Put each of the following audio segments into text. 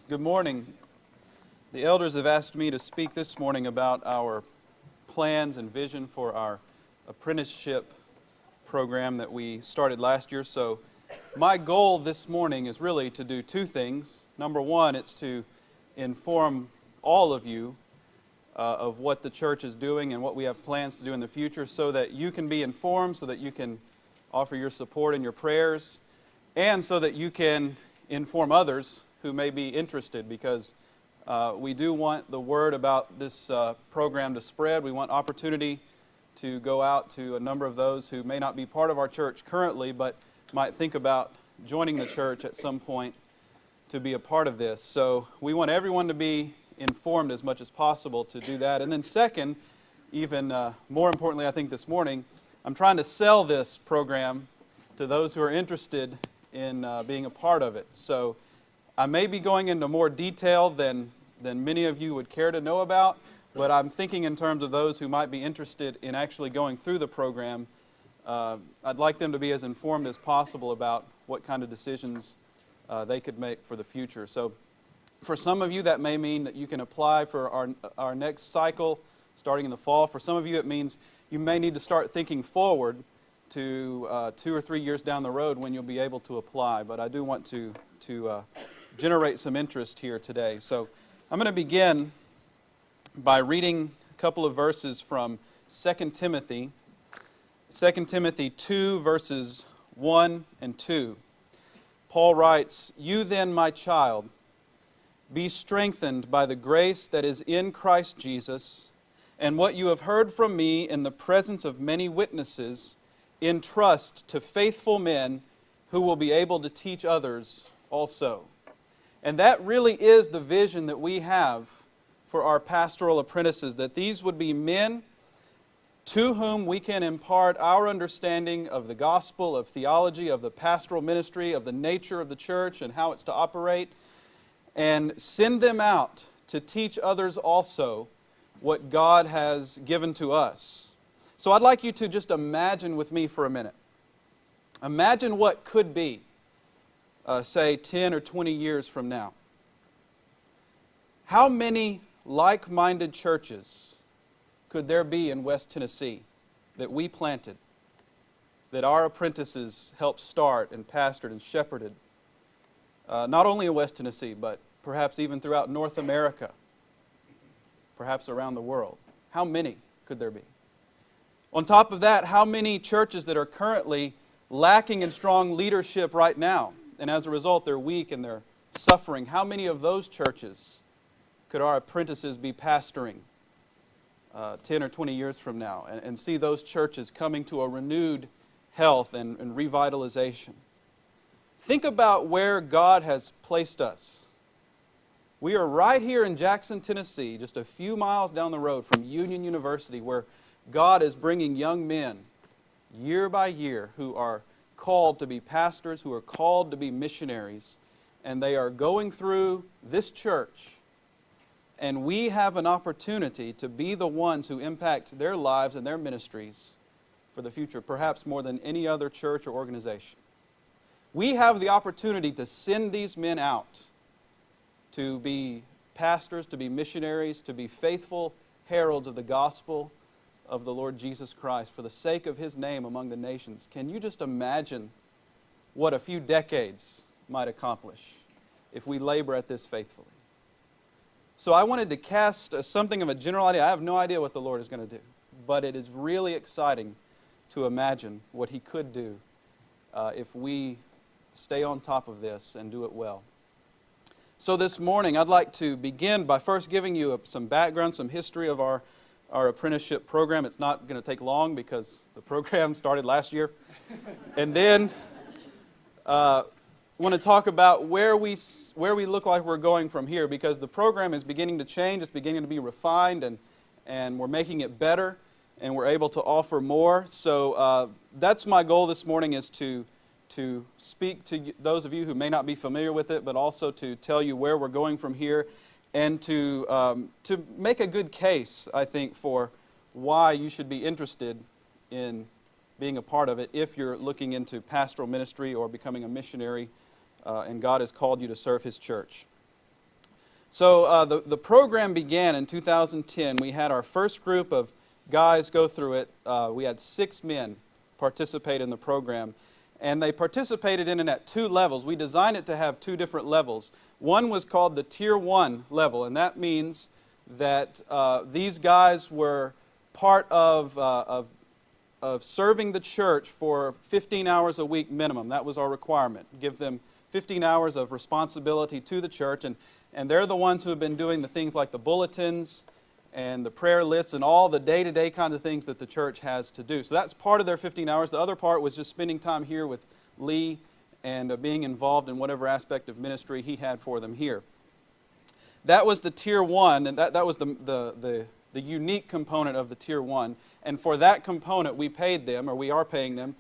Good morning. The elders have asked me to speak this morning about our plans and vision for our apprenticeship program that we started last year. So my goal this morning is really to do two things. Number one, it's to inform all of you of what the church is doing and what we have plans to do in the future so that you can be informed, so that you can offer your support and your prayers, and so that you can inform others who may be interested, because we do want the word about this program to spread. We want opportunity to go out to a number of those who may not be part of our church currently, but might think about joining the church at some point to be a part of this. So we want everyone to be informed as much as possible to do that. And then second, even more importantly, I think this morning, I'm trying to sell this program to those who are interested in being a part of it. So I may be going into more detail than many of you would care to know about, but I'm thinking in terms of those who might be interested in actually going through the program. I'd like them to be as informed as possible about what kind of decisions they could make for the future. So for some of you, that may mean that you can apply for our next cycle starting in the fall. For some of you, it means you may need to start thinking forward to 2 or 3 years down the road when you'll be able to apply. But I do want to generate some interest here today. So I'm going to begin by reading a couple of verses from 2 Timothy. 2 Timothy 2, verses 1 and 2. Paul writes, "You then, my child, be strengthened by the grace that is in Christ Jesus, and what you have heard from me in the presence of many witnesses, entrust to faithful men who will be able to teach others also." And that really is the vision that we have for our pastoral apprentices, that these would be men to whom we can impart our understanding of the gospel, of theology, of the pastoral ministry, of the nature of the church and how it's to operate, and send them out to teach others also what God has given to us. So I'd like you to just imagine with me for a minute. Imagine what could be, say 10 or 20 years from now. How many like-minded churches could there be in West Tennessee that we planted, that our apprentices helped start and pastored and shepherded, not only in West Tennessee, but perhaps even throughout North America, perhaps around the world? How many could there be? On top of that, how many churches that are currently lacking in strong leadership right now, and as a result they're weak and they're suffering, how many of those churches could our apprentices be pastoring 10 or 20 years from now, and see those churches coming to a renewed health and revitalization? Think about where God has placed us. We are right here in Jackson, Tennessee, just a few miles down the road from Union University, where God is bringing young men year by year who are called to be pastors, who are called to be missionaries, and they are going through this church. And we have an opportunity to be the ones who impact their lives and their ministries for the future, perhaps more than any other church or organization. We have the opportunity to send these men out to be pastors, to be missionaries, to be faithful heralds of the gospel of the Lord Jesus Christ for the sake of His name among the nations. Can you just imagine what a few decades might accomplish if we labor at this faithfully? So I wanted to cast something of a general idea. I have no idea what the Lord is going to do, but it is really exciting to imagine what He could do if we stay on top of this and do it well. So this morning I'd like to begin by first giving you some background, some history of our apprenticeship program. It's not going to take long because the program started last year. And then want to talk about where we look like we're going from here, because the program is beginning to change, it's beginning to be refined, and we're making it better, and we're able to offer more. So that's my goal this morning, is to speak to those of you who may not be familiar with it, but also to tell you where we're going from here, and to make a good case, I think, for why you should be interested in being a part of it if you're looking into pastoral ministry or becoming a missionary and God has called you to serve His church. So the program began in 2010. We had our first group of guys go through it. We had 6 men participate in the program. And they participated in it at 2 levels. We designed it to have 2 different levels. One was called the Tier 1 level, and that means that these guys were part of serving the church for 15 hours a week minimum. That was our requirement. Give them 15 hours of responsibility to the church, and they're the ones who have been doing the things like the bulletins and the prayer lists and all the day-to-day kinds of things that the church has to do. So that's part of their 15 hours. The other part was just spending time here with Lee and being involved in whatever aspect of ministry he had for them here. That was the Tier 1, and that was the unique component of the Tier 1. And for that component, we paid them, or we are paying them,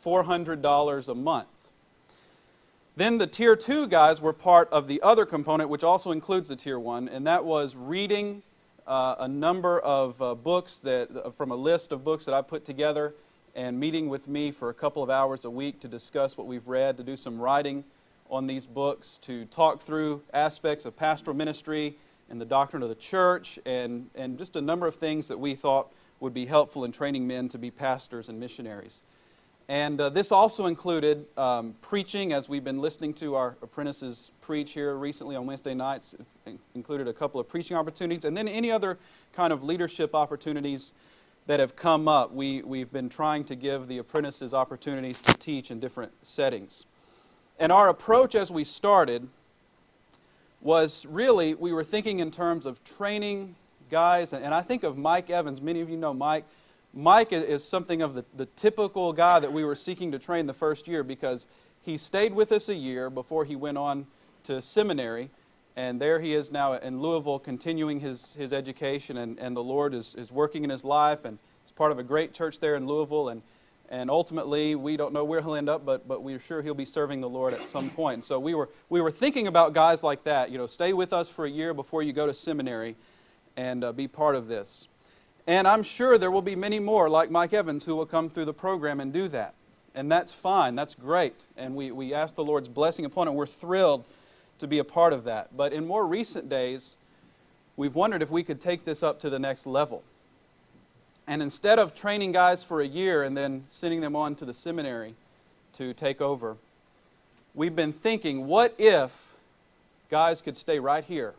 $400 a month. Then the Tier 2 guys were part of the other component, which also includes the Tier 1, and that was reading a number of books from a list of books that I put together, and meeting with me for a couple of hours a week to discuss what we've read, to do some writing on these books, to talk through aspects of pastoral ministry and the doctrine of the church, and just a number of things that we thought would be helpful in training men to be pastors and missionaries. And this also included preaching, as we've been listening to our apprentices preach here recently on Wednesday nights. It included a couple of preaching opportunities, and then any other kind of leadership opportunities that have come up. We've been trying to give the apprentices opportunities to teach in different settings. And our approach as we started was really, we were thinking in terms of training guys, and I think of Mike Evans. Many of you know Mike. Mike is something of the typical guy that we were seeking to train the first year, because he stayed with us a year before he went on to seminary, and there he is now in Louisville continuing his education, and the Lord is working in his life, and he's part of a great church there in Louisville, and ultimately we don't know where he'll end up, but we're sure he'll be serving the Lord at some point. And so we were thinking about guys like that, stay with us for a year before you go to seminary and be part of this. And I'm sure there will be many more like Mike Evans who will come through the program and do that. And that's fine, that's great. And we ask the Lord's blessing upon it. We're thrilled to be a part of that. But in more recent days, we've wondered if we could take this up to the next level. And instead of training guys for a year and then sending them on to the seminary to take over, we've been thinking, what if guys could stay right here?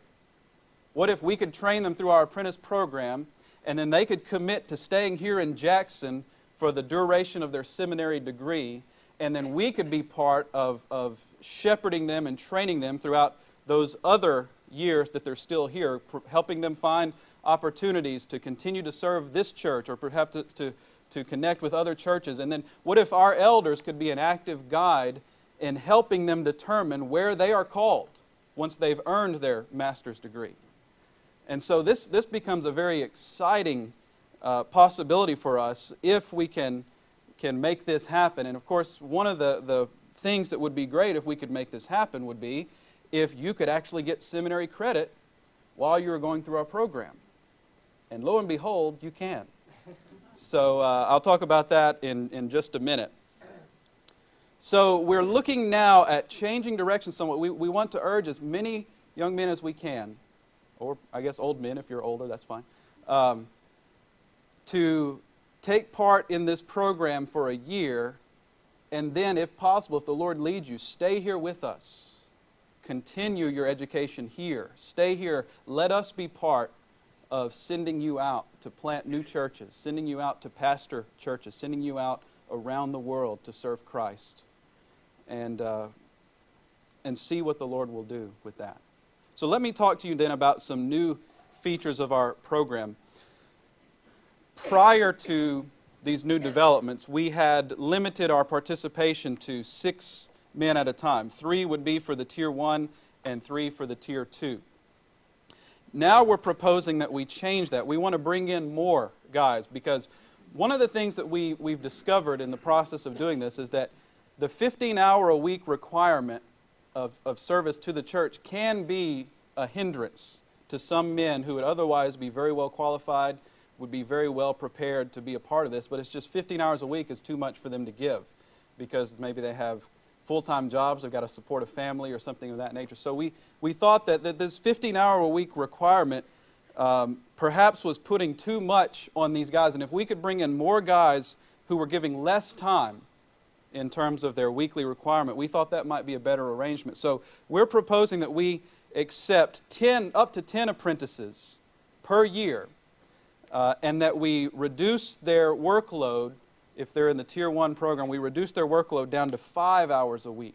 What if we could train them through our apprentice program, and then they could commit to staying here in Jackson for the duration of their seminary degree, and then we could be part of shepherding them and training them throughout those other years that they're still here, helping them find opportunities to continue to serve this church, or perhaps to connect with other churches. And then what if our elders could be an active guide in helping them determine where they are called once they've earned their master's degree? And so this becomes a very exciting possibility for us if we can make this happen. And of course, one of the things that would be great if we could make this happen would be if you could actually get seminary credit while you were going through our program. And lo and behold, you can. So I'll talk about that in just a minute. So we're looking now at changing direction somewhat. We want to urge as many young men as we can, or I guess old men, if you're older, that's fine, to take part in this program for a year, and then, if possible, if the Lord leads you, stay here with us. Continue your education here. Stay here. Let us be part of sending you out to plant new churches, sending you out to pastor churches, sending you out around the world to serve Christ, and see what the Lord will do with that. So let me talk to you then about some new features of our program. Prior to these new developments, we had limited our participation to 6 men at a time. 3 would be for the Tier 1 and 3 for the Tier 2. Now we're proposing that we change that. We want to bring in more guys, because one of the things that we've discovered in the process of doing this is that the 15-hour-a-week requirement of service to the church can be a hindrance to some men who would otherwise be very well qualified, would be very well prepared to be a part of this, but it's just 15 hours a week is too much for them to give, because maybe they have full-time jobs, they've got to support a family or something of that nature. So we thought that this 15-hour-a-week requirement perhaps was putting too much on these guys. And if we could bring in more guys who were giving less time in terms of their weekly requirement, we thought that might be a better arrangement. So we're proposing that we accept up to 10 apprentices per year, and that we reduce their workload. If they're in the Tier 1 program, we reduce their workload down to 5 hours a week.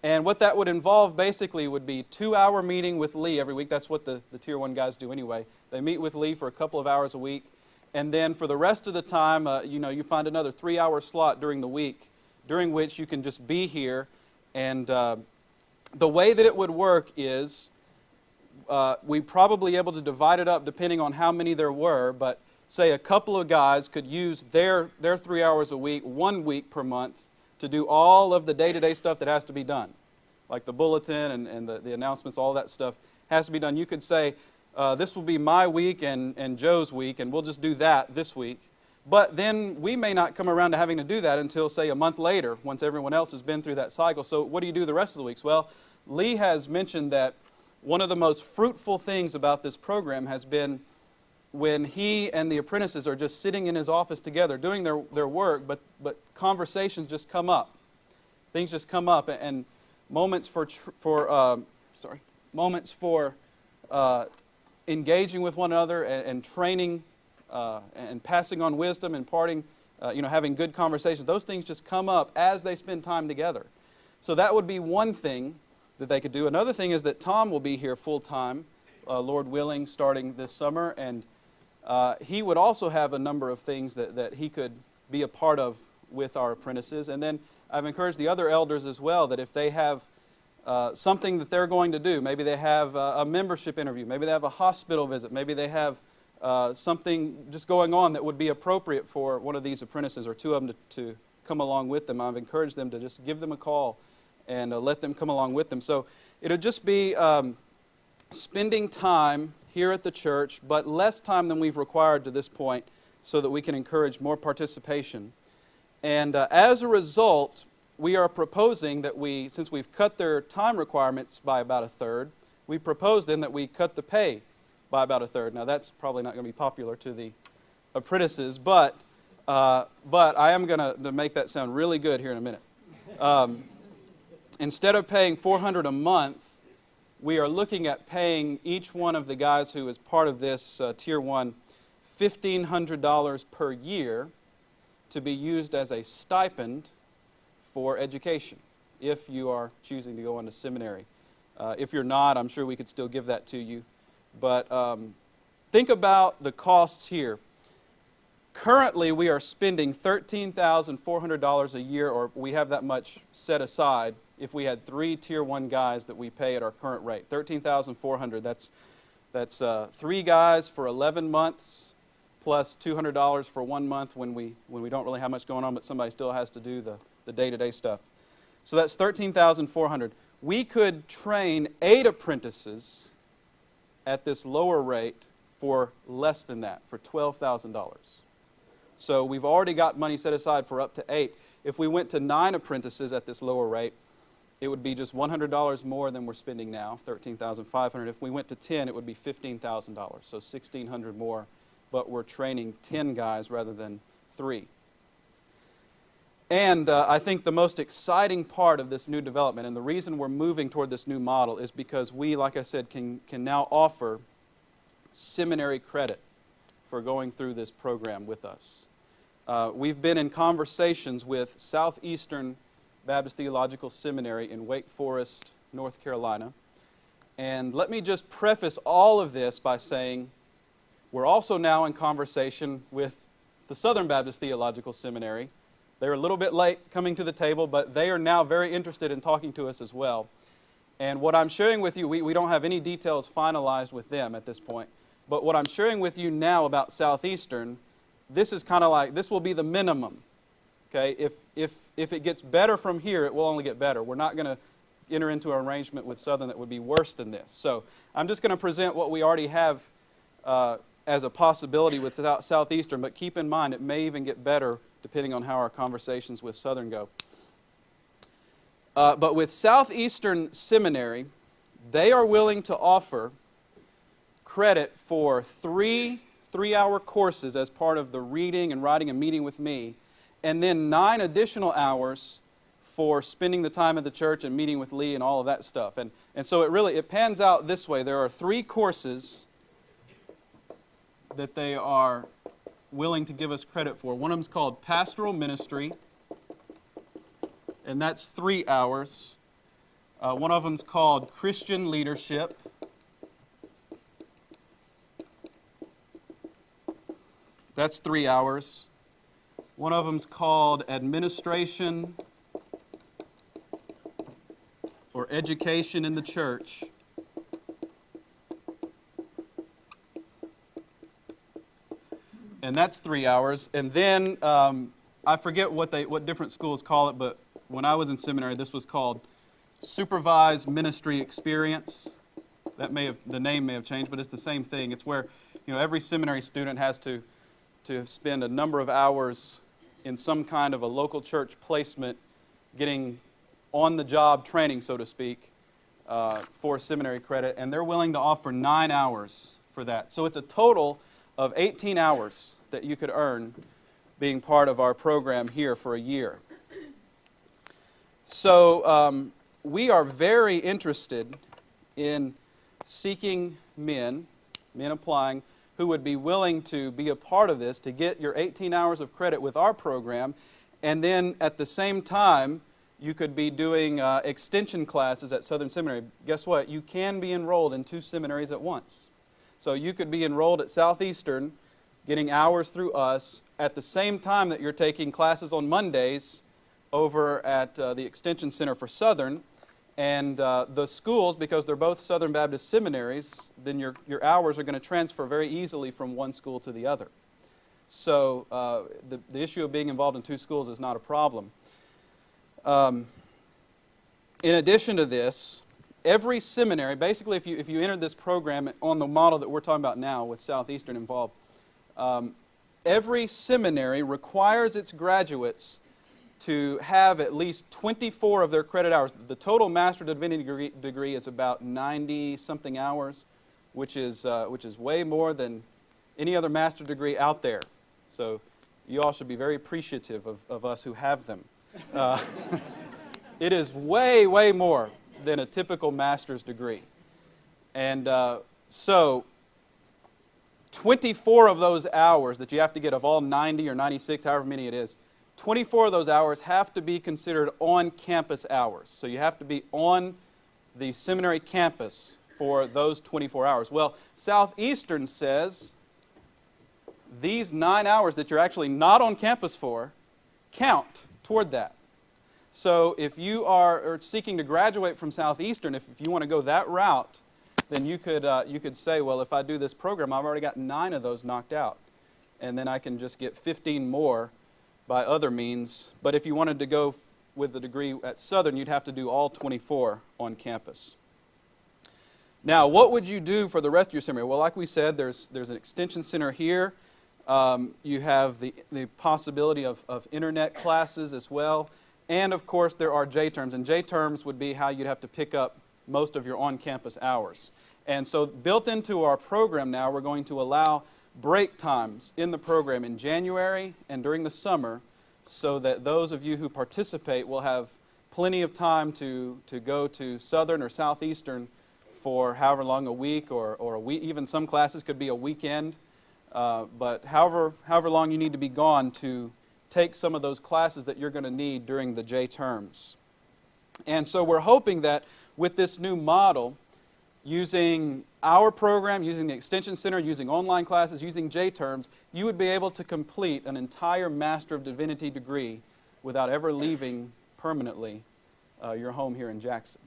And what that would involve basically would be 2-hour meeting with Lee every week. That's what the Tier 1 guys do anyway. They meet with Lee for a couple of hours a week. And then for the rest of the time, you find another 3-hour slot during the week, during which you can just be here. And the way that it would work is we probably able to divide it up depending on how many there were, but say a couple of guys could use their 3 hours a week, 1 week per month, to do all of the day-to-day stuff that has to be done. Like the bulletin and the announcements, all that stuff has to be done. You could say, this will be my week and Joe's week, and we'll just do that this week. But then we may not come around to having to do that until, say, a month later, once everyone else has been through that cycle. So what do you do the rest of the weeks? Well, Lee has mentioned that one of the most fruitful things about this program has been when he and the apprentices are just sitting in his office together doing their work, but conversations just come up. Things just come up, and moments for engaging with one another and training and passing on wisdom and imparting, having good conversations. Those things just come up as they spend time together. So that would be one thing that they could do. Another thing is that Tom will be here full time, Lord willing, starting this summer, and he would also have a number of things that he could be a part of with our apprentices. And then I've encouraged the other elders as well that if they have something that they're going to do, maybe they have a membership interview, maybe they have a hospital visit, maybe they have something just going on that would be appropriate for one of these apprentices or two of them to come along with them, I've encouraged them to just give them a call and let them come along with them. So it'll just be spending time here at the church, but less time than we've required to this point so that we can encourage more participation. And as a result, we are proposing that since we've cut their time requirements by about a third, we propose then that we cut the pay by about a third. Now that's probably not going to be popular to the apprentices, but I am going to make that sound really good here in a minute. Instead of paying $400 a month, we are looking at paying each one of the guys who is part of this Tier 1 $1,500 per year to be used as a stipend for education if you are choosing to go into seminary. If you're not, I'm sure we could still give that to you. But think about the costs here. Currently, we are spending $13,400 a year, or we have that much set aside if we had 3 Tier 1 guys that we pay at our current rate. $13,400, that's 3 guys for 11 months plus $200 for 1 month when we don't really have much going on, but somebody still has to do the day-to-day stuff. So that's $13,400. We could train 8 apprentices at this lower rate for less than that, for $12,000. So we've already got money set aside for up to 8. If we went to 9 apprentices at this lower rate, it would be just $100 more than we're spending now, $13,500. If we went to 10, it would be $15,000, so $1,600 more, but we're training 10 guys rather than 3. And I think the most exciting part of this new development, and the reason we're moving toward this new model, is because we, like I said, can now offer seminary credit for going through this program with us. We've been in conversations with Southeastern Baptist Theological Seminary in Wake Forest, North Carolina. And let me just preface all of this by saying we're also now in conversation with the Southern Baptist Theological Seminary. They're a little bit late coming to the table, but they are now very interested in talking to us as well. And what I'm sharing with you, we don't have any details finalized with them at this point, but what I'm sharing with you now about Southeastern, this is kind of like, this will be the minimum. Okay, if it gets better from here, it will only get better. We're not going to enter into an arrangement with Southern that would be worse than this. So I'm just going to present what we already have as a possibility with Southeastern, but keep in mind it may even get better depending on how our conversations with Southern go. But with Southeastern Seminary, they are willing to offer credit for three-hour courses as part of the reading and writing and meeting with me, and then 9 additional hours for spending the time at the church and meeting with Lee and all of that stuff. And so it pans out this way. There are 3 courses that they are willing to give us credit for. One of them is called Pastoral Ministry, and that's 3 hours. One of them is called Christian Leadership. That's 3 hours. One of them is called Administration or Education in the Church. And that's 3 hours. And then I forget what different schools call it, but when I was in seminary, this was called Supervised Ministry Experience. The name may have changed, but it's the same thing. It's where every seminary student has to spend a number of hours in some kind of a local church placement, getting on-the-job training, so to speak, for seminary credit, and they're willing to offer 9 hours for that. So it's a total of 18 hours that you could earn being part of our program here for a year. So we are very interested in seeking men applying, who would be willing to be a part of this, to get your 18 hours of credit with our program, and then at the same time, you could be doing extension classes at Southern Seminary. Guess what? You can be enrolled in 2 seminaries at once. So you could be enrolled at Southeastern, getting hours through us, at the same time that you're taking classes on Mondays over at the Extension Center for Southern. And the schools, because they're both Southern Baptist seminaries, then your hours are going to transfer very easily from one school to the other. So the issue of being involved in 2 schools is not a problem. In addition to this, every seminary, basically if you entered this program on the model that we're talking about now with Southeastern involved, every seminary requires its graduates to have at least 24 of their credit hours. The total Master of Divinity degree is about 90-something hours, which is way more than any other master degree out there. So you all should be very appreciative of us who have them. It is way, way more than a typical master's degree. And so 24 of those hours that you have to get of all 90 or 96, however many it is, 24 of those hours have to be considered on-campus hours. So you have to be on the seminary campus for those 24 hours. Well, Southeastern says these 9 hours that you're actually not on campus for count toward that. So if you are seeking to graduate from Southeastern, if you want to go that route, then you could say, well, if I do this program, I've already got 9 of those knocked out. And then I can just get 15 more by other means. But if you wanted to go with the degree at Southern, you'd have to do all 24 on campus. Now, what would you do for the rest of your seminary? Well, like we said, there's an extension center here. You have the possibility of internet classes as well. And, of course, there are J-terms. And J-terms would be how you'd have to pick up most of your on-campus hours. And so built into our program now, we're going to allow break times in the program in January and during the summer, so that those of you who participate will have plenty of time to go to Southern or Southeastern for however long, a week or a week. Even some classes could be a weekend. But however long you need to be gone to take some of those classes that you're going to need during the J terms. And so we're hoping that with this new model, using our program, using the Extension Center, using online classes, using J-terms, you would be able to complete an entire Master of Divinity degree without ever leaving permanently your home here in Jackson.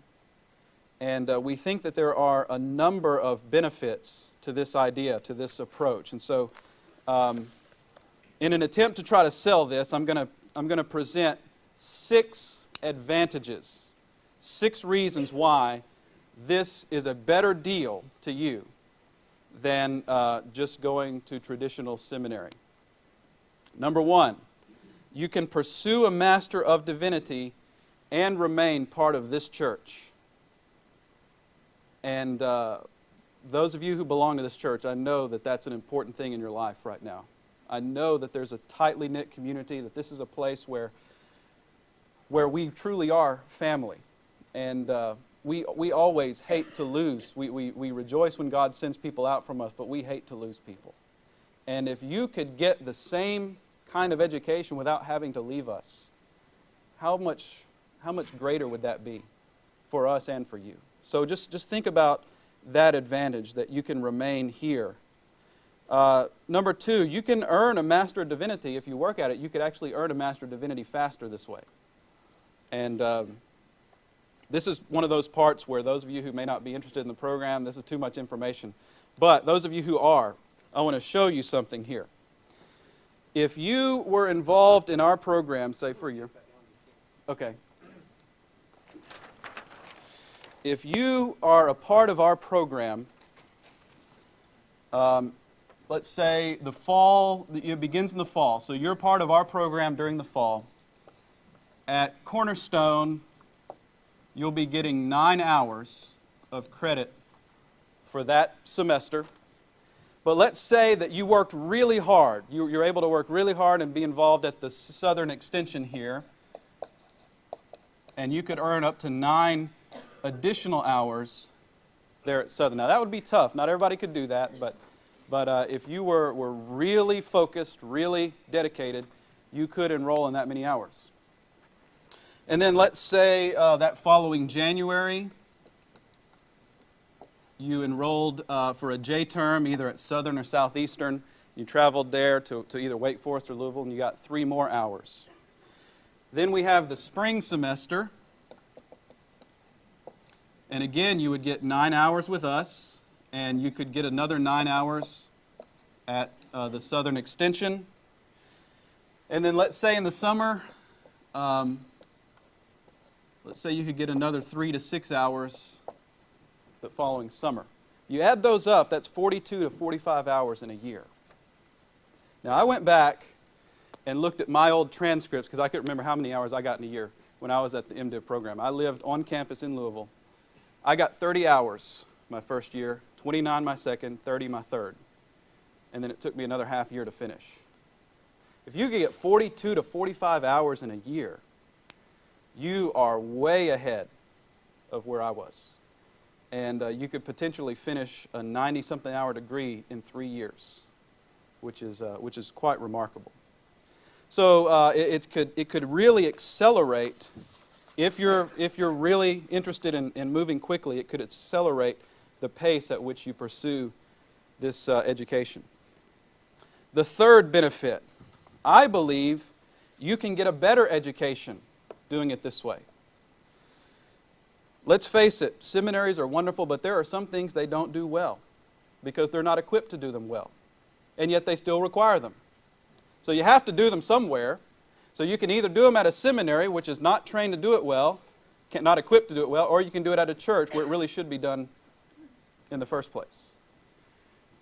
And we think that there are a number of benefits to this idea, to this approach. And so in an attempt to try to sell this, I'm going to present 6 advantages, 6 reasons why this is a better deal to you than just going to traditional seminary. Number 1, you can pursue a Master of Divinity and remain part of this church. And those of you who belong to this church, I know that that's an important thing in your life right now. I know that there's a tightly knit community, that this is a place where we truly are family. And we always hate to lose. We rejoice when God sends people out from us, but we hate to lose people. And if you could get the same kind of education without having to leave us, how much greater would that be for us and for you? So just think about that advantage, that you can remain here. Number two, you can earn a Master of Divinity. If you work at it, you could actually earn a Master of Divinity faster this way. And this is one of those parts where those of you who may not be interested in the program, this is too much information. But those of you who are, I want to show you something here. If you were involved in our program, say for a year. Okay. If you are a part of our program, let's say the fall, it begins in the fall, so you're part of our program during the fall. At Cornerstone, you'll be getting 9 hours of credit for that semester. But let's say that you worked really hard. You're able to work really hard and be involved at the Southern Extension here. And you could earn up to 9 additional hours there at Southern. Now that would be tough. Not everybody could do that, but if you were really focused, really dedicated, you could enroll in that many hours. And then let's say that following January, you enrolled for a J term either at Southern or Southeastern. You traveled there to either Wake Forest or Louisville, and you got 3 more hours. Then we have the spring semester. And again, you would get 9 hours with us, and you could get another 9 hours at the Southern Extension. And then let's say in the summer, let's say you could get another 3 to 6 hours the following summer. You add those up, that's 42 to 45 hours in a year. Now, I went back and looked at my old transcripts because I couldn't remember how many hours I got in a year when I was at the MDiv program. I lived on campus in Louisville. I got 30 hours my first year, 29 my second, 30 my third. And then it took me another half year to finish. If you could get 42 to 45 hours in a year, you are way ahead of where I was. And you could potentially finish a 90-something hour degree in 3 years, which is quite remarkable. So it could really accelerate. If you're really interested in moving quickly, it could accelerate the pace at which you pursue this education. The third benefit, I believe you can get a better education doing it this way. Let's face it, seminaries are wonderful, but there are some things they don't do well because they're not equipped to do them well, and yet they still require them. So you have to do them somewhere. So you can either do them at a seminary, which is not trained to do it well, not equipped to do it well, or you can do it at a church where it really should be done in the first place.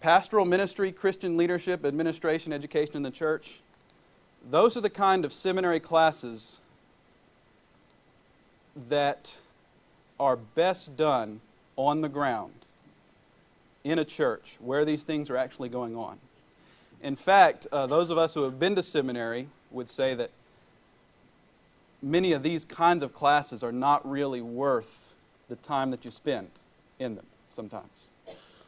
Pastoral ministry, Christian leadership, administration, education in the church, those are the kind of seminary classes that are best done on the ground in a church where these things are actually going on. In fact, those of us who have been to seminary would say that many of these kinds of classes are not really worth the time that you spend in them sometimes.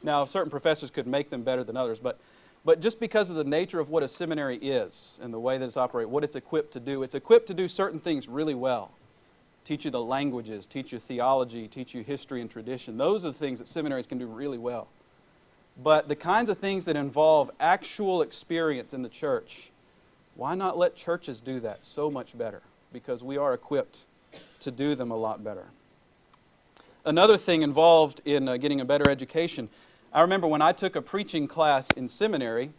Now, certain professors could make them better than others, but just because of the nature of what a seminary is and the way that it's operated, what it's equipped to do certain things really well. Teach you the languages, teach you theology, teach you history and tradition. Those are the things that seminaries can do really well. But the kinds of things that involve actual experience in the church, why not let churches do that so much better? Because we are equipped to do them a lot better. Another thing involved in getting a better education, I remember when I took a preaching class in seminary,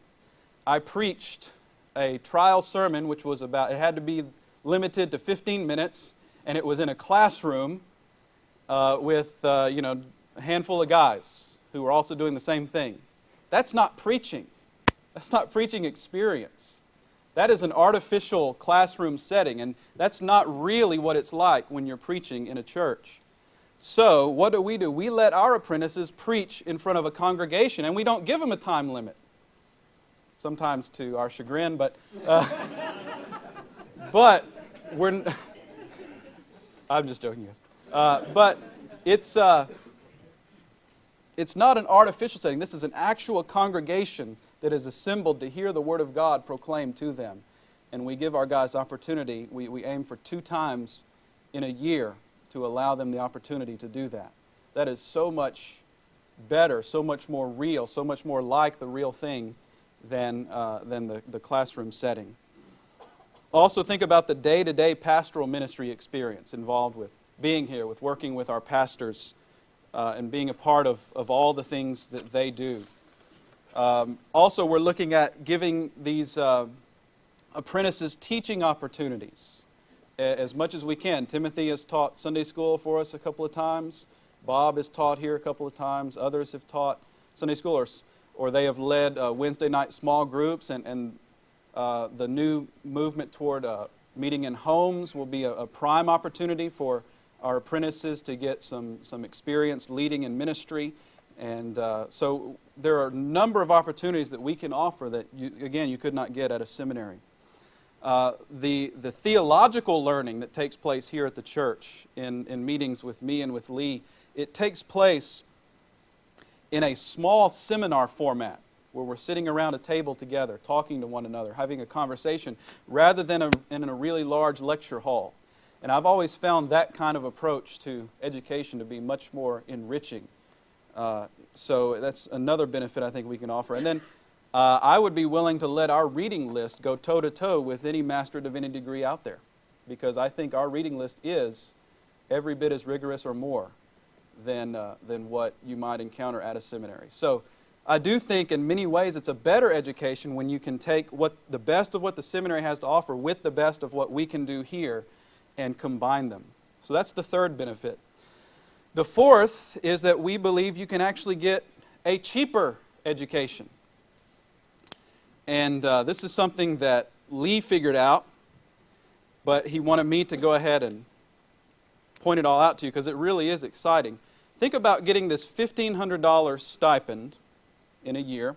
I preached a trial sermon which was it had to be limited to 15 minutes, and it was in a classroom with a handful of guys who were also doing the same thing. That's not preaching. That's not preaching experience. That is an artificial classroom setting, and that's not really what it's like when you're preaching in a church. So what do? We let our apprentices preach in front of a congregation, and we don't give them a time limit. Sometimes to our chagrin, but we're. I'm just joking, guys. But it's not an artificial setting. This is an actual congregation that is assembled to hear the Word of God proclaimed to them. And we give our guys opportunity. We aim for 2 times in a year to allow them the opportunity to do that. That is so much better, so much more real, so much more like the real thing than the classroom setting. Also think about the day-to-day pastoral ministry experience involved with being here, with working with our pastors, and being a part of all the things that they do. Also, we're looking at giving these apprentices teaching opportunities as much as we can. Timothy has taught Sunday school for us a couple of times. Bob has taught here a couple of times. Others have taught Sunday school, or they have led Wednesday night small groups, and the new movement toward meeting in homes will be a prime opportunity for our apprentices to get some experience leading in ministry. And so there are a number of opportunities that we can offer that, you could not get at a seminary. The theological learning that takes place here at the church in meetings with me and with Lee, it takes place in a small seminar format where we're sitting around a table together, talking to one another, having a conversation, rather than in a really large lecture hall. And I've always found that kind of approach to education to be much more enriching. So that's another benefit I think we can offer. And then I would be willing to let our reading list go toe-to-toe with any Master of Divinity degree out there, because I think our reading list is every bit as rigorous or more than what you might encounter at a seminary. So I do think in many ways it's a better education when you can take the best of what the seminary has to offer with the best of what we can do here and combine them. So that's the third benefit. The fourth is that we believe you can actually get a cheaper education. And this is something that Lee figured out, but he wanted me to go ahead and point it all out to you because it really is exciting. Think about getting this $1,500 stipend in a year,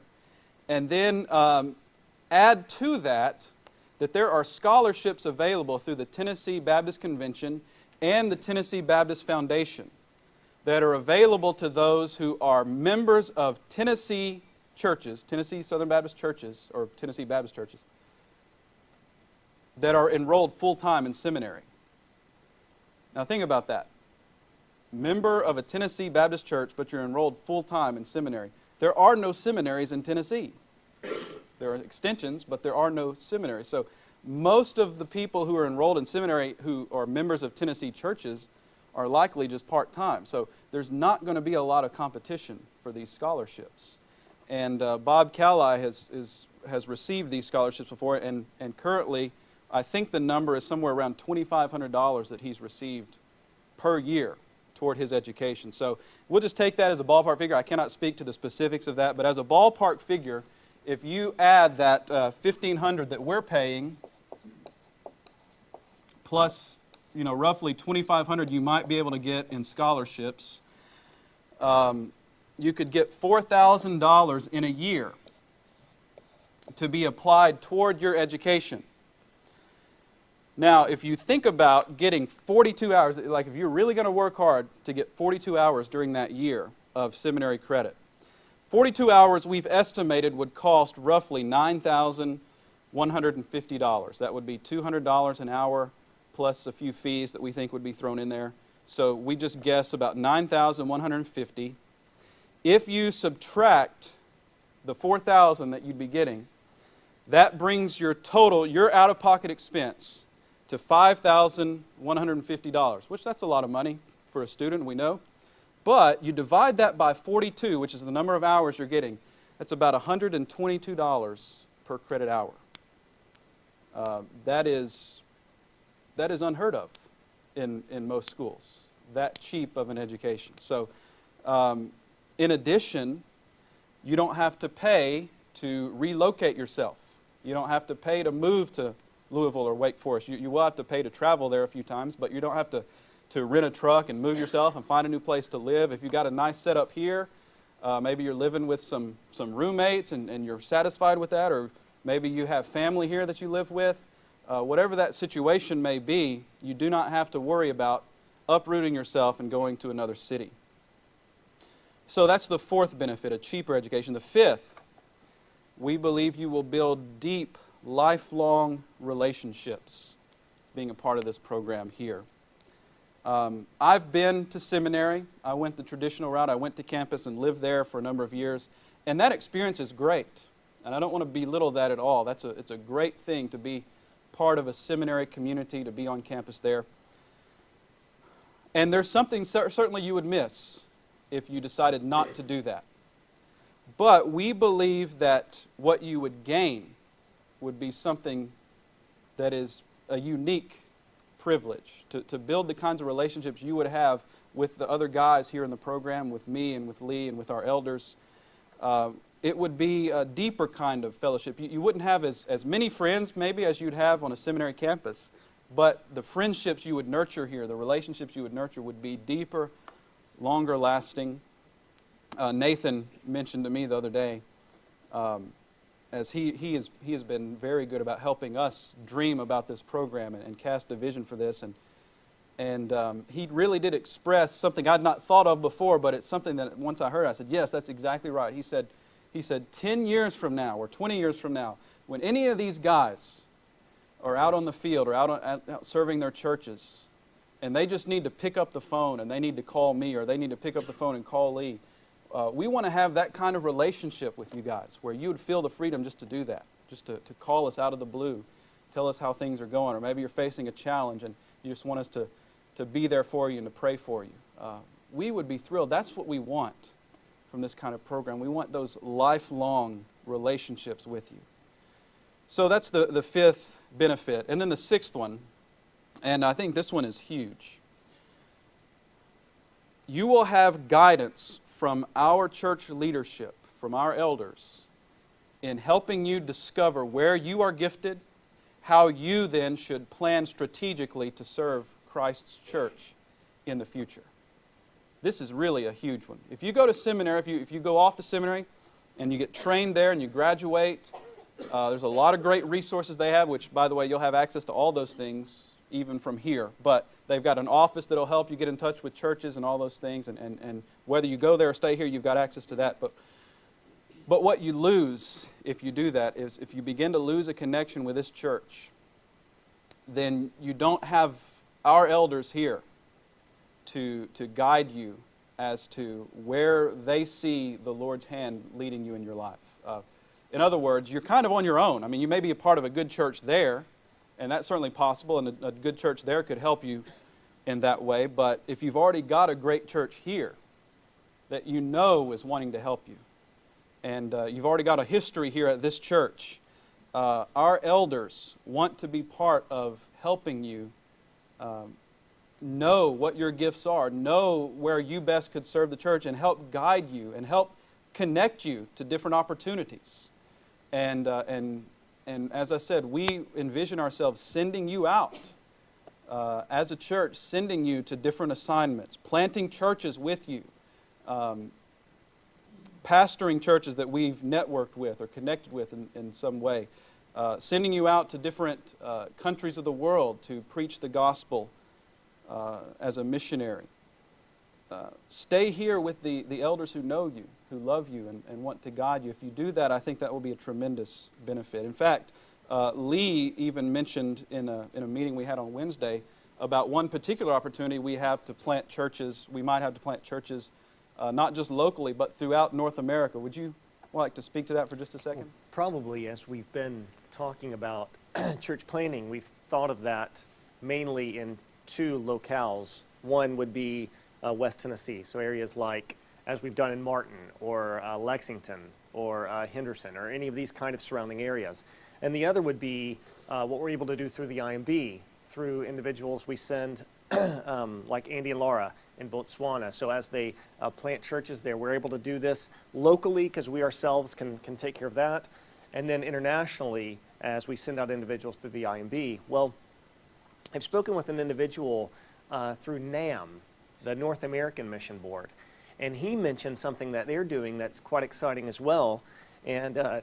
and then add to that there are scholarships available through the Tennessee Baptist Convention and the Tennessee Baptist Foundation that are available to those who are members of Tennessee churches, Tennessee Southern Baptist churches, or Tennessee Baptist churches, that are enrolled full-time in seminary. Now think about that. Member of a Tennessee Baptist church, but you're enrolled full-time in seminary. There are no seminaries in Tennessee. There are extensions, but there are no seminaries. So most of the people who are enrolled in seminary who are members of Tennessee churches are likely just part-time. So there's not going to be a lot of competition for these scholarships. And Bob Cali has received these scholarships before, and currently I think the number is somewhere around $2,500 that he's received per year toward his education. So we'll just take that as a ballpark figure. I cannot speak to the specifics of that, but as a ballpark figure, if you add that $1,500 that we're paying, plus roughly $2,500 you might be able to get in scholarships, you could get $4,000 in a year to be applied toward your education. Now, if you think about getting 42 hours, like if you're really going to work hard to get 42 hours during that year of seminary credit, 42 hours we've estimated would cost roughly $9,150. That would be $200 an hour plus a few fees that we think would be thrown in there. So we just guess about $9,150. If you subtract the $4,000 that you'd be getting, that brings your total, your out-of-pocket expense, to $5,150, which that's a lot of money for a student, we know. But you divide that by 42, which is the number of hours you're getting, that's about $122 per credit hour. That is unheard of in most schools, that cheap of an education. So in addition, you don't have to pay to relocate yourself. You don't have to pay to move to Louisville or Wake Forest. You will have to pay to travel there a few times, but you don't have to rent a truck and move yourself and find a new place to live. If you've got a nice setup here, maybe you're living with some roommates and you're satisfied with that, or maybe you have family here that you live with. Whatever that situation may be, you do not have to worry about uprooting yourself and going to another city. So that's the fourth benefit, a cheaper education. The fifth, we believe you will build deep, lifelong relationships being a part of this program here. I've been to seminary. I went the traditional route. I went to campus and lived there for a number of years. And that experience is great. And I don't want to belittle that at all. It's a great thing to be part of a seminary community, to be on campus there. And there's something certainly you would miss if you decided not to do that. But we believe that what you would gain would be something that is a unique privilege, to build the kinds of relationships you would have with the other guys here in the program, with me and with Lee and with our elders. It would be a deeper kind of fellowship. You wouldn't have as many friends maybe as you'd have on a seminary campus, but the friendships you would nurture here, the relationships you would nurture would be deeper, longer lasting. Nathan mentioned to me the other day, as he has been very good about helping us dream about this program and cast a vision for this, and he really did express something I'd not thought of before, but it's something that once I heard, I said, yes, that's exactly right. He said 10 years from now or 20 years from now, when any of these guys are out on the field or out serving their churches, and they just need to pick up the phone and they need to call me, or they need to pick up the phone and call Lee, we want to have that kind of relationship with you guys where you would feel the freedom just to do that, just to call us out of the blue, tell us how things are going, or maybe you're facing a challenge and you just want us to be there for you and to pray for you. We would be thrilled. That's what we want from this kind of program. We want those lifelong relationships with you. So that's the fifth benefit. And then the sixth one, and I think this one is huge. You will have guidance from our church leadership, from our elders, in helping you discover where you are gifted, how you then should plan strategically to serve Christ's church in the future. This is really a huge one. If you go to seminary, if you go off to seminary and you get trained there and you graduate, there's a lot of great resources they have, which, by the way, you'll have access to all those things even from here. But they've got an office that'll help you get in touch with churches and all those things. And whether you go there or stay here, you've got access to that. But what you lose if you do that is if you begin to lose a connection with this church, then you don't have our elders here to guide you as to where they see the Lord's hand leading you in your life. In other words, you're kind of on your own. I mean, you may be a part of a good church there, and that's certainly possible, and a good church there could help you in that way. But if you've already got a great church here that you know is wanting to help you, and you've already got a history here at this church, our elders want to be part of helping you know what your gifts are, know where you best could serve the church, and help guide you and help connect you to different opportunities. And as I said, we envision ourselves sending you out as a church, sending you to different assignments, planting churches with you, pastoring churches that we've networked with or connected with in some way, sending you out to different countries of the world to preach the gospel as a missionary. Stay here with the elders who know you, who love you and want to guide you. If you do that, I think that will be a tremendous benefit. In fact, Lee even mentioned in a meeting we had on Wednesday about one particular opportunity we have to plant churches. We might have to plant churches not just locally, but throughout North America. Would you like to speak to that for just a second? Well, probably, as we've been talking about church planning, we've thought of that mainly in two locales. One would be West Tennessee, so areas like, as we've done in Martin or Lexington or Henderson or any of these kind of surrounding areas. And the other would be what we're able to do through the IMB, through individuals we send like Andy and Laura in Botswana. So as they plant churches there, we're able to do this locally because we ourselves can take care of that. And then internationally, as we send out individuals through the IMB. Well, I've spoken with an individual through NAM, the North American Mission Board, and he mentioned something that they're doing that's quite exciting as well. And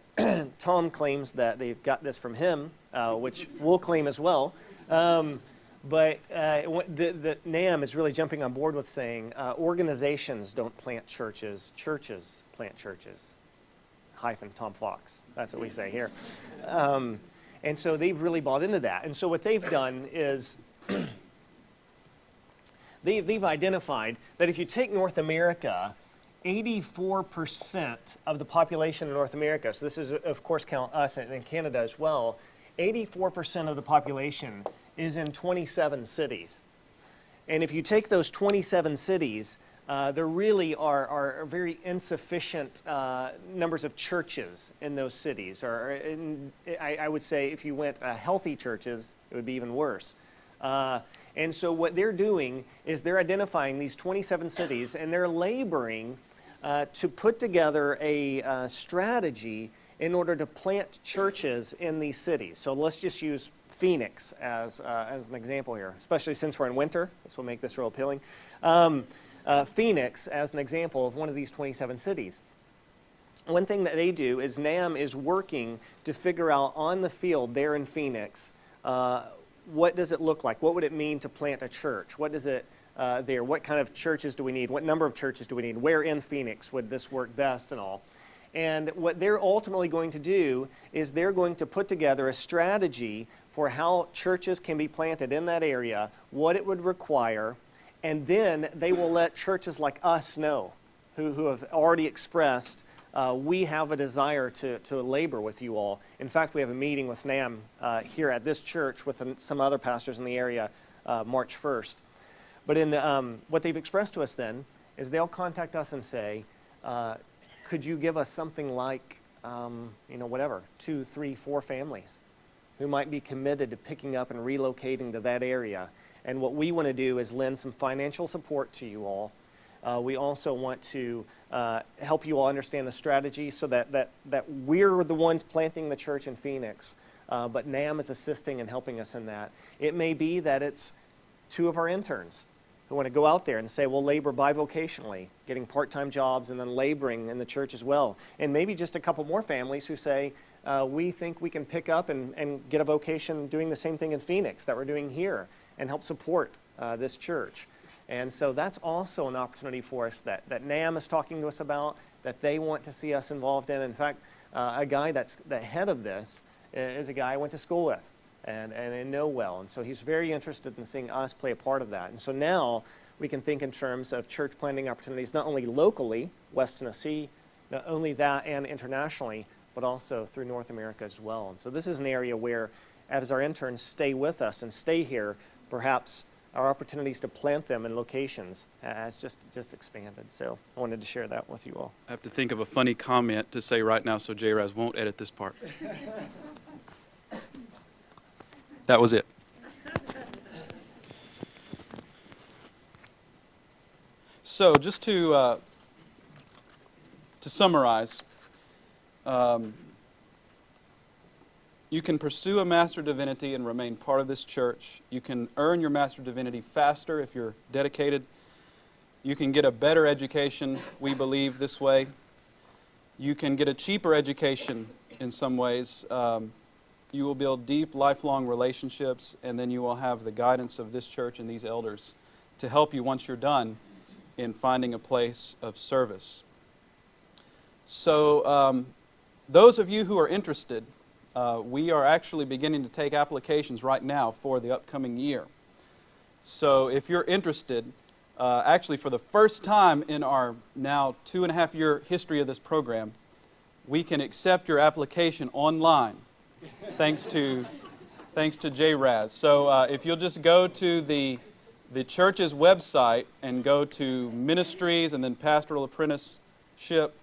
Tom claims that they've got this from him, which we'll claim as well. But the NAM is really jumping on board with saying organizations don't plant churches, churches plant churches. Hyphen Tom Fox. That's what we say here. And so they've really bought into that. And so what they've done is they've identified that if you take North America, 84% of the population in North America, so this is, of course, count us and Canada as well, 84% of the population is in 27 cities. And if you take those 27 cities, there really are very insufficient numbers of churches in those cities. I would say if you went healthy churches, it would be even worse. And so what they're doing is they're identifying these 27 cities, and they're laboring to put together a strategy in order to plant churches in these cities. So let's just use Phoenix as an example here, especially since we're in winter. This will make this real appealing. Phoenix as an example of one of these 27 cities. One thing that they do is NAM is working to figure out on the field there in Phoenix, what does it look like? What would it mean to plant a church? What does it there? What kind of churches do we need? What number of churches do we need? Where in Phoenix would this work best and all? And what they're ultimately going to do is they're going to put together a strategy for how churches can be planted in that area, what it would require, and then they will let churches like us know, who have already expressed, we have a desire to labor with you all. In fact, we have a meeting with NAM here at this church with some other pastors in the area March 1st. But what they've expressed to us then is they'll contact us and say, could you give us something like, whatever, 2, 3, 4 families who might be committed to picking up and relocating to that area? And what we want to do is lend some financial support to you all. We also want to help you all understand the strategy so that we're the ones planting the church in Phoenix, but NAM is assisting and helping us in that. It may be that it's 2 of our interns who want to go out there and say, we'll labor bivocationally, getting part-time jobs and then laboring in the church as well. And maybe just a couple more families who say, we think we can pick up and get a vocation doing the same thing in Phoenix that we're doing here and help support this church. And so that's also an opportunity for us that NAM is talking to us about, that they want to see us involved in. In fact, a guy that's the head of this is a guy I went to school with and know well. And so he's very interested in seeing us play a part of that. And so now we can think in terms of church planting opportunities, not only locally, West Tennessee, not only that and internationally, but also through North America as well. And so this is an area where, as our interns stay with us and stay here, perhaps our opportunities to plant them in locations has just expanded. So I wanted to share that with you all. I have to think of a funny comment to say right now so J-Raz won't edit this part. That was it. So just to summarize, you can pursue a Master of Divinity and remain part of this church. You can earn your Master of Divinity faster if you're dedicated. You can get a better education, we believe, this way. You can get a cheaper education in some ways. You will build deep, lifelong relationships, and then you will have the guidance of this church and these elders to help you once you're done in finding a place of service. So those of you who are interested, we are actually beginning to take applications right now for the upcoming year. So if you're interested, actually for the first time in our now 2.5-year history of this program, we can accept your application online, thanks to J-Raz. So if you'll just go to the church's website and go to ministries and then pastoral apprenticeship,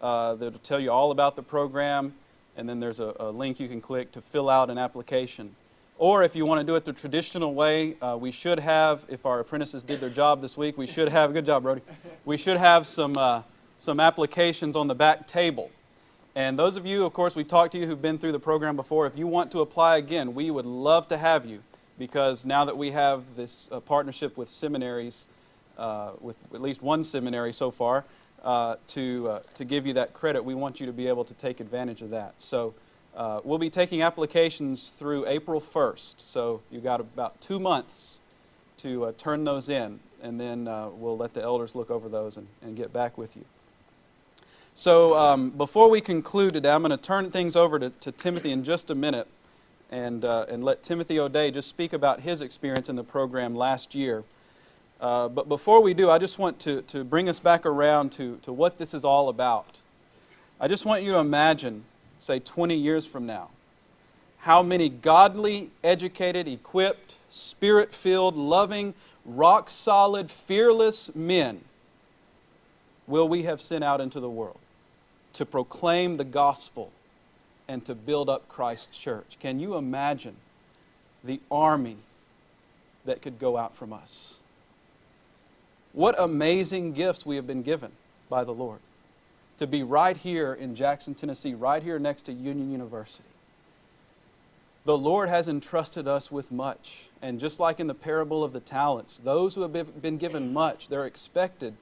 that'll tell you all about the program. And then there's a link you can click to fill out an application. Or if you want to do it the traditional way, we should have, if our apprentices did their job this week, we should have, good job, Brody, we should have some applications on the back table. And those of you, of course, we've talked to you who've been through the program before. If you want to apply again, we would love to have you, because now that we have this partnership with seminaries, with at least one seminary so far, to give you that credit, we want you to be able to take advantage of that. So we'll be taking applications through April 1st. So you've got about 2 months to turn those in, and then we'll let the elders look over those and get back with you. So before we conclude today, I'm going to turn things over to Timothy in just a minute and let Timothy O'Day just speak about his experience in the program last year. But before we do, I just want to bring us back around to what this is all about. I just want you to imagine, say 20 years from now, how many godly, educated, equipped, spirit-filled, loving, rock-solid, fearless men will we have sent out into the world to proclaim the gospel and to build up Christ's church. Can you imagine the army that could go out from us? What amazing gifts we have been given by the Lord to be right here in Jackson, Tennessee, right here next to Union University. The Lord has entrusted us with much, and just like in the parable of the talents, those who have been given much, they're expected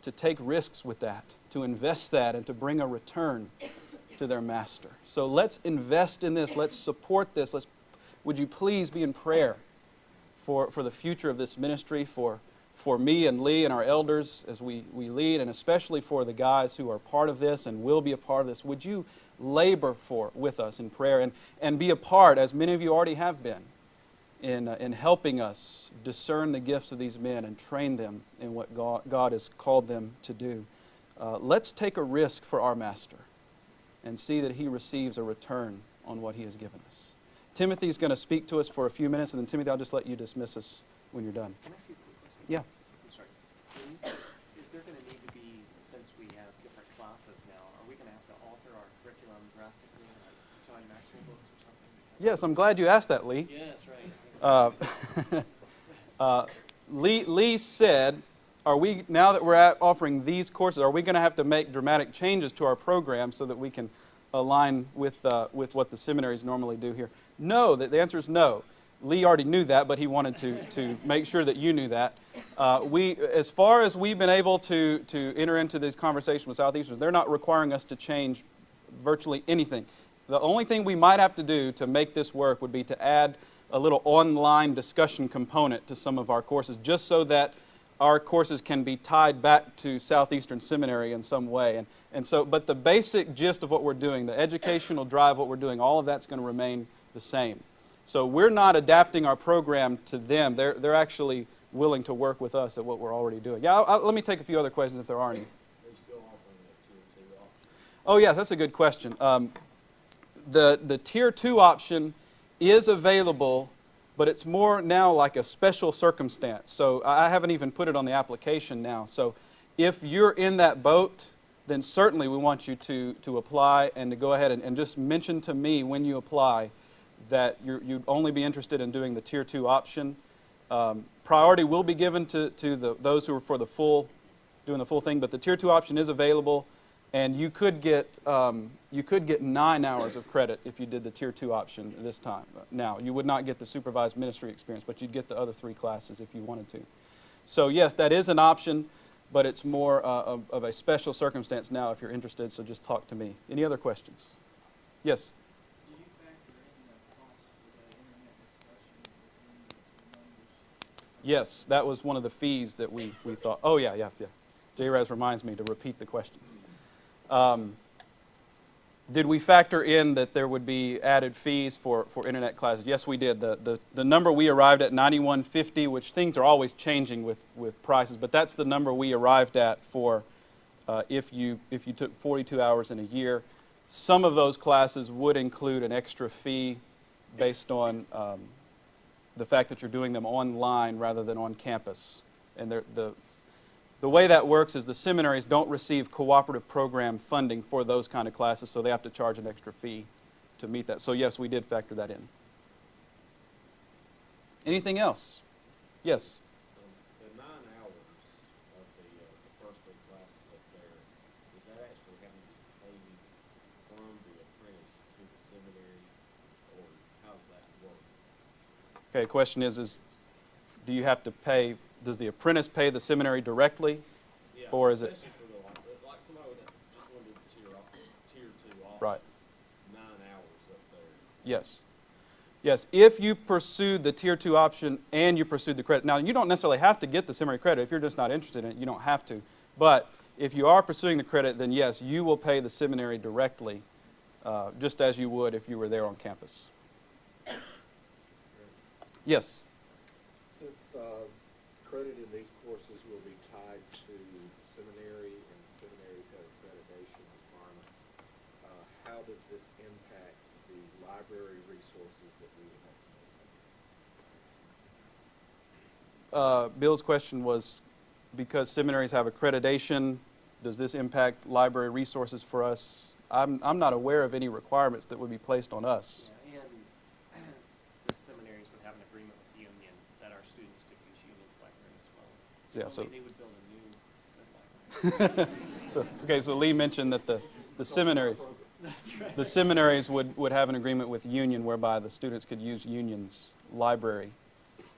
to take risks with that, to invest that, and to bring a return to their master. So let's invest in this. Let's support this. Would you please be in prayer for the future of this ministry, for me and Lee and our elders as we lead, and especially for the guys who are part of this and will be a part of this. Would you labor with us in prayer and be a part, as many of you already have been, in helping us discern the gifts of these men and train them in what God has called them to do. Let's take a risk for our master and see that he receives a return on what he has given us. Timothy's going to speak to us for a few minutes, and then Timothy, I'll just let you dismiss us when you're done. Can I ask you a quick question? Yeah. I'm sorry. Is there going to need to be, since we have different classes now, are we going to have to alter our curriculum drastically, like John Maxwell books or something? Yes, I'm glad you asked that, Lee. Yes, right. Lee said, now that we're offering these courses, are we going to have to make dramatic changes to our program so that we can align with what the seminaries normally do here? No, the answer is no. Lee already knew that, but he wanted to make sure that you knew that. As far as we've been able to enter into these conversations with Southeastern, they're not requiring us to change virtually anything. The only thing we might have to do to make this work would be to add a little online discussion component to some of our courses, just so that our courses can be tied back to Southeastern Seminary in some way. But the basic gist of what we're doing, the educational drive, what we're doing, all of that's going to remain the same. So we're not adapting our program to them. They're actually willing to work with us at what we're already doing. Yeah, let me take a few other questions if there are any. Oh yeah, that's a good question. The Tier 2 option is available, but it's more now like a special circumstance. So I haven't even put it on the application now. So if you're in that boat, then certainly we want you to apply and to go ahead and just mention to me when you apply that you'd only be interested in doing the Tier 2 option. Priority will be given to those who are for doing the full thing, but the Tier 2 option is available, and you could get 9 hours of credit if you did the Tier 2 option this time. Now, you would not get the supervised ministry experience, but you'd get the other 3 classes if you wanted to. So yes, that is an option, but it's more of a special circumstance now if you're interested, so just talk to me. Any other questions? Yes? Did you factor in the cost of the internet discussion within the numbers? Yes, that was one of the fees that we thought. Oh, yeah. J-Raz reminds me to repeat the questions. Did we factor in that there would be added fees for internet classes? Yes, we did. The number we arrived at, $91.50, which things are always changing with prices, but that's the number we arrived at for if you took 42 hours in a year. Some of those classes would include an extra fee based on the fact that you're doing them online rather than on campus. And the way that works is the seminaries don't receive cooperative program funding for those kind of classes, so they have to charge an extra fee to meet that. So yes, we did factor that in. Anything else? Yes? The 9 hours of the first 3 classes up there, is that actually having to be paid Okay, the question is do you have to pay, does the apprentice pay the seminary directly? Yeah, Or is it- especially for the, like somebody that just wanted to tier two off. Right. 9 hours up there. Yes. Yes, if you pursued the Tier 2 option and you pursued the credit. Now, you don't necessarily have to get the seminary credit. If you're just not interested in it, you don't have to. But if you are pursuing the credit, then yes, you will pay the seminary directly, just as you would if you were there on campus. Yes? Since credit in these courses will be tied to seminary and seminaries have accreditation requirements, how does this impact the library resources that we would have to make? Bill's question was, because seminaries have accreditation, does this impact library resources for us? I'm not aware of any requirements that would be placed on us. Yeah, and the seminaries would have an agreement with Union that our students could use Union's library as well. Yeah, so- Only they would build a new good library. Okay, so Lee mentioned that the seminaries, the seminaries would have an agreement with Union whereby the students could use Union's library.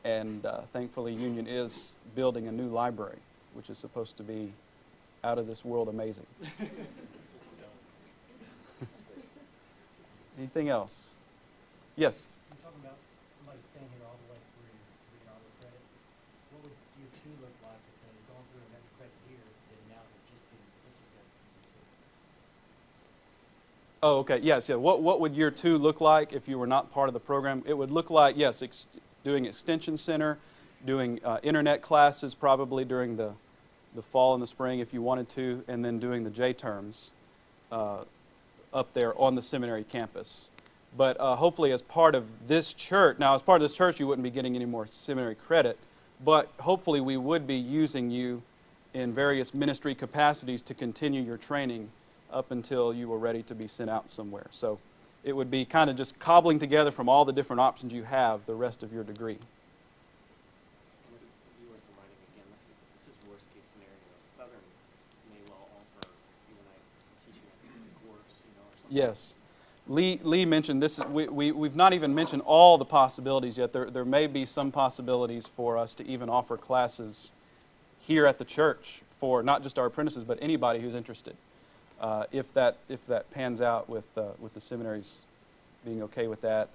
And thankfully, Union is building a new library, which is supposed to be out of this world amazing. Anything else? Yes? You're talking about somebody staying here all the way through getting all the credit. What would year two look like if they had gone through and got the credit here, and now they're just getting extension credits in year two? Oh, okay, yes, yeah. What would year 2 look like if you were not part of the program? It would look like, yes, doing extension center, doing internet classes probably during the fall and the spring if you wanted to, and then doing the J terms up there on the seminary campus. But hopefully as part of this church, now as part of this church you wouldn't be getting any more seminary credit, but hopefully we would be using you in various ministry capacities to continue your training up until you were ready to be sent out somewhere. So it would be kind of just cobbling together from all the different options you have the rest of your degree. It would be worth reminding again, this is worst case scenario. Southern may well offer you and I teaching a course, or something. Yes. Lee mentioned this. We've not even mentioned all the possibilities yet. There may be some possibilities for us to even offer classes here at the church for not just our apprentices, but anybody who's interested. If that pans out with the seminaries being okay with that,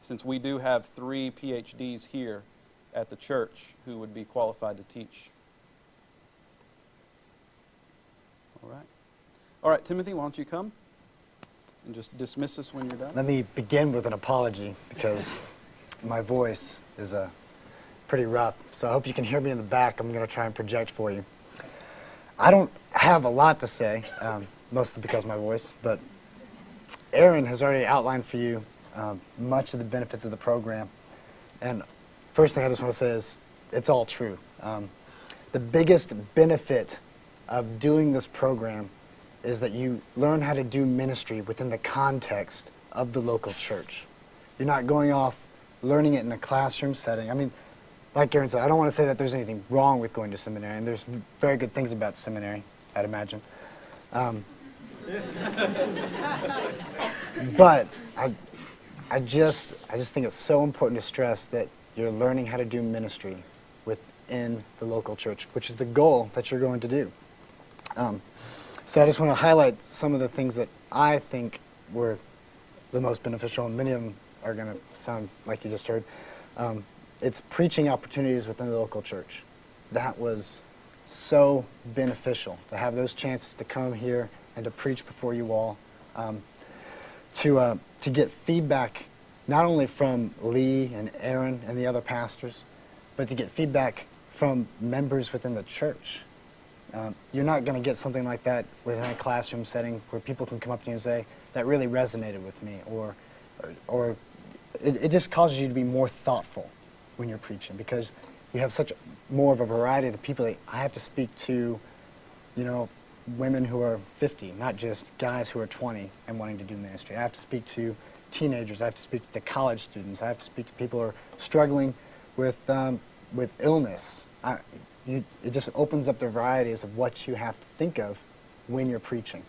since we do have 3 PhDs here at the church who would be qualified to teach. All right, Timothy, why don't you come and just dismiss us when you're done? Let me begin with an apology because my voice is pretty rough. So I hope you can hear me in the back. I'm going to try and project for you. I don't have a lot to say, mostly because of my voice, but Aaron has already outlined for you much of the benefits of the program. And first thing I just want to say is it's all true. The biggest benefit of doing this program is that you learn how to do ministry within the context of the local church. You're not going off learning it in a classroom setting. I mean, like Aaron said, I don't want to say that there's anything wrong with going to seminary, and there's very good things about seminary, I'd imagine. But I just think it's so important to stress that you're learning how to do ministry within the local church, which is the goal that you're going to do. So I just want to highlight some of the things that I think were the most beneficial, and many of them are going to sound like you just heard. It's preaching opportunities within the local church. That was so beneficial to have those chances to come here and to preach before you all, to get feedback not only from Lee and Aaron and the other pastors, but to get feedback from members within the church. You're not going to get something like that within a classroom setting where people can come up to you and say, that really resonated with me, or it just causes you to be more thoughtful when you're preaching, because you have such more of a variety of the people that I have to speak to, women who are 50, not just guys who are 20 and wanting to do ministry. I have to speak to teenagers. I have to speak to college students. I have to speak to people who are struggling with illness. It just opens up the varieties of what you have to think of when you're preaching.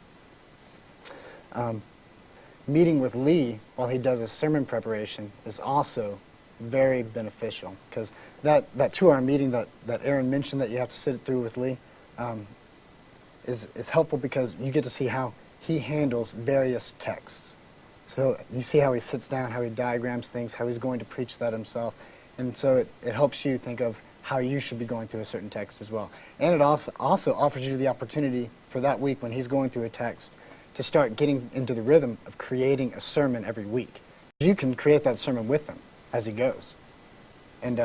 Meeting with Lee while he does his sermon preparation is also very beneficial because that 2-hour meeting that Aaron mentioned that you have to sit through with Lee is helpful because you get to see how he handles various texts. So you see how he sits down, how he diagrams things, how he's going to preach that himself. And so it helps you think of how you should be going through a certain text as well. And it also offers you the opportunity for that week when he's going through a text to start getting into the rhythm of creating a sermon every week. You can create that sermon with him as he goes. And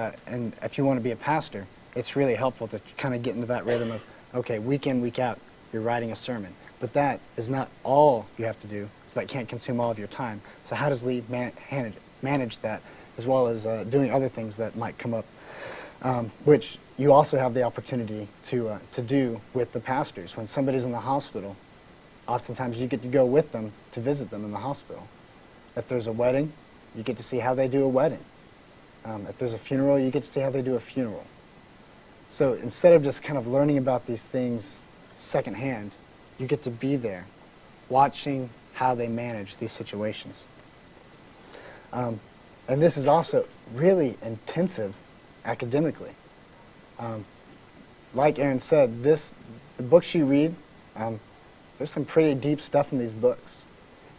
if you want to be a pastor, it's really helpful to kind of get into that rhythm of, okay, week in, week out, you're writing a sermon. But that is not all you have to do, so that can't consume all of your time. So how does Lee manage that, as well as doing other things that might come up, which you also have the opportunity to do with the pastors. When somebody's in the hospital, oftentimes you get to go with them to visit them in the hospital. If there's a wedding, you get to see how they do a wedding. If there's a funeral, you get to see how they do a funeral. So instead of just kind of learning about these things secondhand, you get to be there, watching how they manage these situations. And this is also really intensive academically. Like Aaron said, the books you read, there's some pretty deep stuff in these books.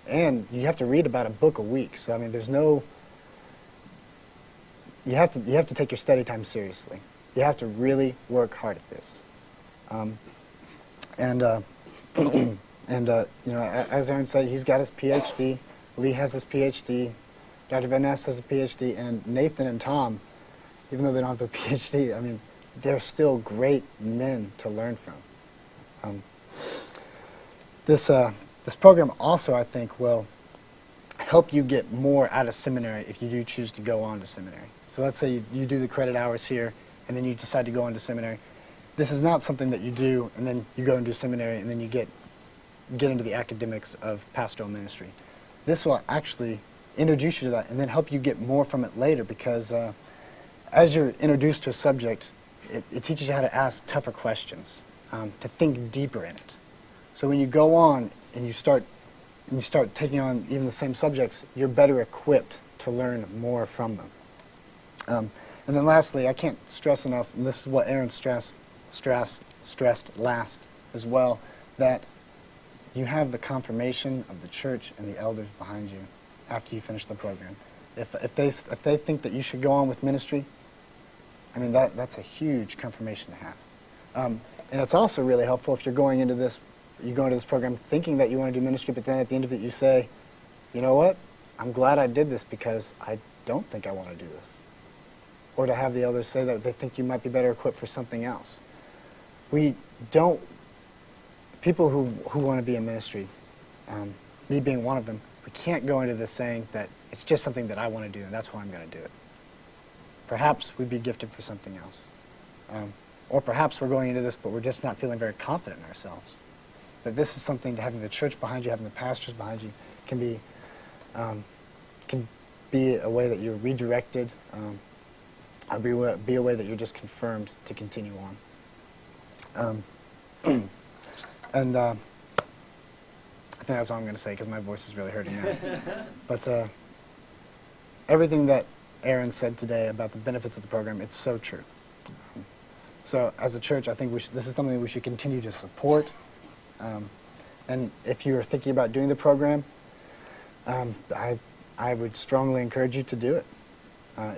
And you have to read about a book a week. So, I mean, you have to take your study time seriously. You have to really work hard at this. You know, as Aaron said, he's got his PhD. Lee has his PhD. Dr. Van Ness has a PhD. And Nathan and Tom, even though they don't have their PhD, I mean, they're still great men to learn from. This program also, I think, will help you get more out of seminary if you do choose to go on to seminary. So let's say you do the credit hours here, and then you decide to go on to seminary. This is not something that you do, and then you go and do seminary, and then you get into the academics of pastoral ministry. This will actually introduce you to that and then help you get more from it later because as you're introduced to a subject, it teaches you how to ask tougher questions, to think deeper in it. So when you go on and you start taking on even the same subjects, you're better equipped to learn more from them. And then lastly, I can't stress enough, and this is what Aaron stressed last as well, that you have the confirmation of the church and the elders behind you after you finish the program. If they think that you should go on with ministry, I mean, that's a huge confirmation to have. And it's also really helpful if you go into this program thinking that you want to do ministry, but then at the end of it you say, you know what, I'm glad I did this because I don't think I want to do this. Or to have the elders say that they think you might be better equipped for something else. People who want to be in ministry, me being one of them, we can't go into this saying that it's just something that I want to do and that's why I'm going to do it. Perhaps we'd be gifted for something else. Or perhaps we're going into this but we're just not feeling very confident in ourselves. But this is something to having the church behind you, having the pastors behind you, can be a way that you're redirected, or be a way that you're just confirmed to continue on. I think that's all I'm going to say because my voice is really hurting now. But everything that Aaron said today about the benefits of the program, it's so true. So as a church, I think this is something we should continue to support. And if you're thinking about doing the program, I would strongly encourage you to do it.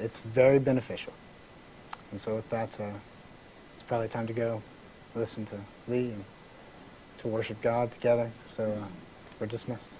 It's very beneficial. And so with that, it's probably time to go listen to Lee and to worship God together. So we're dismissed.